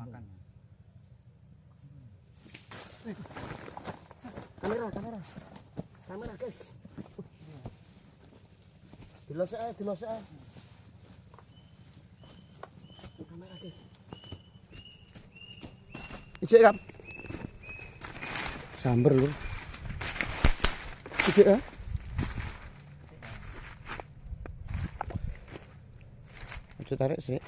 makan. Kamera guys. Dilosek ae. Kamera guys. Ijek kan? Samber lur. Ijek ya? Aja tarik sih.